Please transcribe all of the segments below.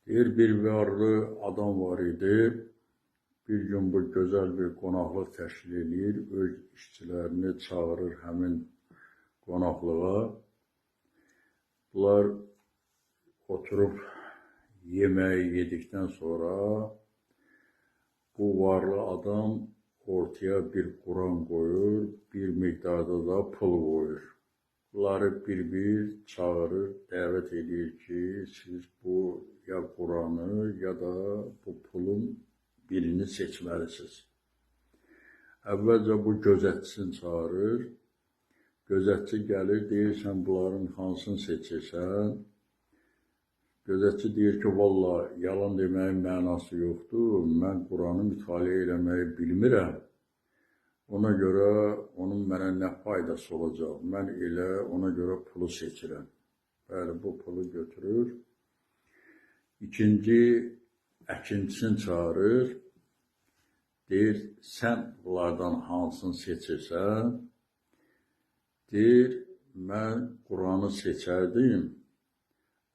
Deyir bir varlı adam var idi. Bir gün bu gözəl bir qonaqlıq təşkil edir. Öz işçilərini çağırır həmin qonaqlığa. Bunlar oturub yeməyi yedikdən sonra bu varlı adam ortaya bir Quran qoyur, bir miqdarda da pul qoyur. Bunları bir-bir çağırır, dəvət edir ki, siz bu ya Quranı ya da bu pulun birini seçməlisiniz. Əvvəlcə bu gözətçisini çağırır. Gözətçi gəlir, deyir, sən bunların hansını seçirsən? Gözətçi deyir ki, valla yalan deməyin mənası yoxdur, mən Quranı mütaliə eləməyi bilmirəm. Ona görə onun mənə nə faydası olacaq? Mən elə ona görə pulu seçirəm. Bəli, bu pulu götürür. İkinci əkinçisini çağırır. Deyir, sən bunlardan hansını seçirsən? Deyir, mən Quranı seçərdim.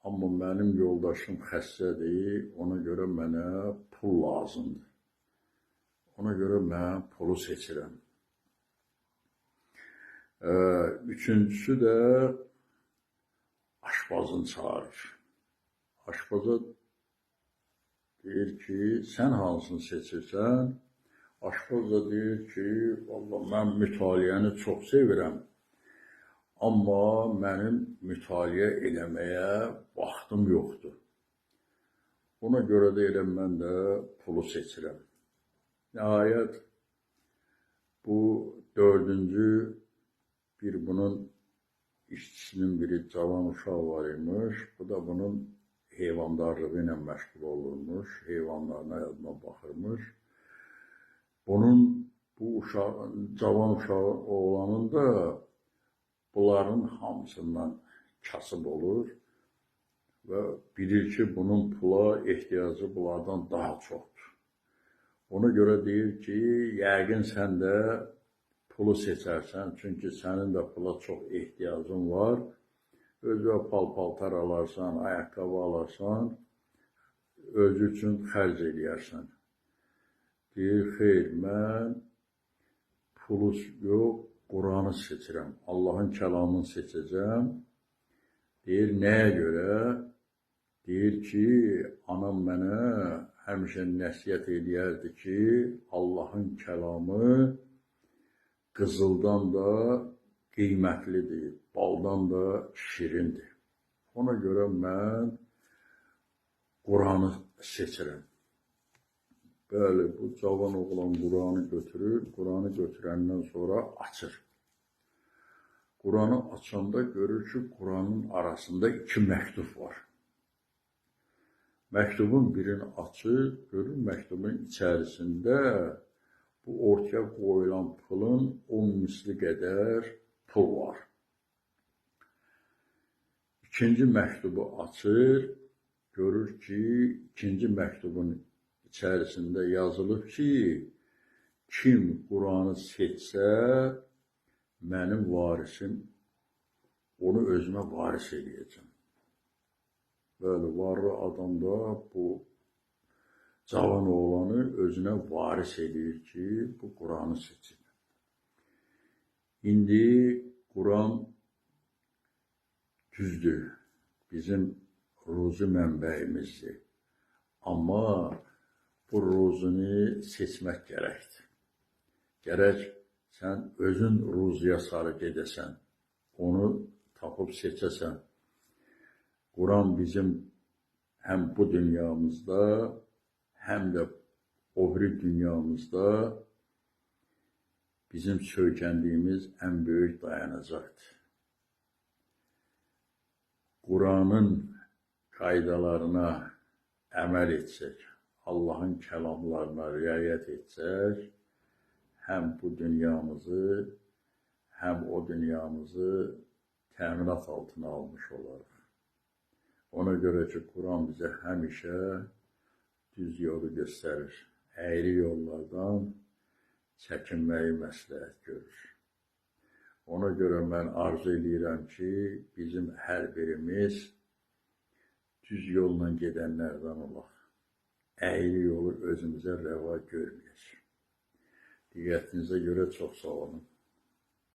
Amma mənim yoldaşım xəstədir, ona görə mənə pul lazımdır. Ona görə mən pulu seçirəm. Üçüncüsü də aşpazını çağırır. Aşpaza deyir ki, sən hansını seçirsən? Aşpaz da deyir ki, vallahi mən mütaliəni çox sevirəm. Amma mənim mütaliə eləməyə vaxtım yoxdur. Ona görə də elə mən də pulu seçirəm. Nəhayət, bu dördüncü bir bunun işçisinin biri cavan uşaq var imiş. Bu da bunun heyvandarlığı ilə məşğul olurmuş, heyvanlarına yadına baxırmış. Bunun, bu cavan uşaq oğlanın da bunların hamısından kasıb olur və bilir ki, bunun pula ehtiyacı bunlardan daha çoxdur. Ona görə deyir ki, yəqin sən də pulu seçərsən, çünki sənin də pula çox ehtiyacın var. Özü pal-paltar alarsan, ayaqqabı alarsan, özü üçün xərc eləyərsən. Deyir, xeyr, mən pulu yox, Quranı seçirəm, Allahın kəlamını seçəcəm. Deyir, nəyə görə? Deyir ki, anam mənə həmişə nəsiyyət eləyərdi ki, Allahın kəlamı qızıldan da qiymətlidir, baldan da şirindir. Ona görə mən Quranı seçirəm. Bəli, bu cavan oğlan Quranı götürür, Quranı götürəndən sonra açır. Quranı açanda görür ki, Quranın arasında iki məktub var. Məktubun birini açır, görür məktubun içərisində bu ortaya qoyulan pulun 10 misli qədər pul var. İkinci məktubu açır, görür ki, ikinci məktubun içərisində yazılıb ki, kim Quranı seçsə, mənim varisim, onu özümə varis eləyəcəm. Böyle varlı adam da bu cavan oğlanı özünə varis edir ki, bu Quranı seçir. İndi Quran düzdür, bizim ruzi mənbəyimizdir. Amma bu ruzunu seçmək gərəkdir. Gərək sən özün ruziyə sarı gedəsən, onu tapıb seçəsən. Quran bizim həm bu dünyamızda, həm də o biri dünyamızda bizim söykəndiyimiz ən böyük dayanacaqdır. Quranın qaydalarına əməl etsək, Allahın kəlamlarına riayət etsək, həm bu dünyamızı, həm o dünyamızı təminat altına almış olarıq. Ona görə ki, Quran bizə həmişə düz yolu göstərir. Əyri yollardan çəkinməyi məsləhət görür. Ona görə mən arzu edirəm ki, bizim hər birimiz düz yolla gedənlərdən olaq. Əyri yolu özümüzə rəva görməyək. Diqqətinizə görə çox sağ olun.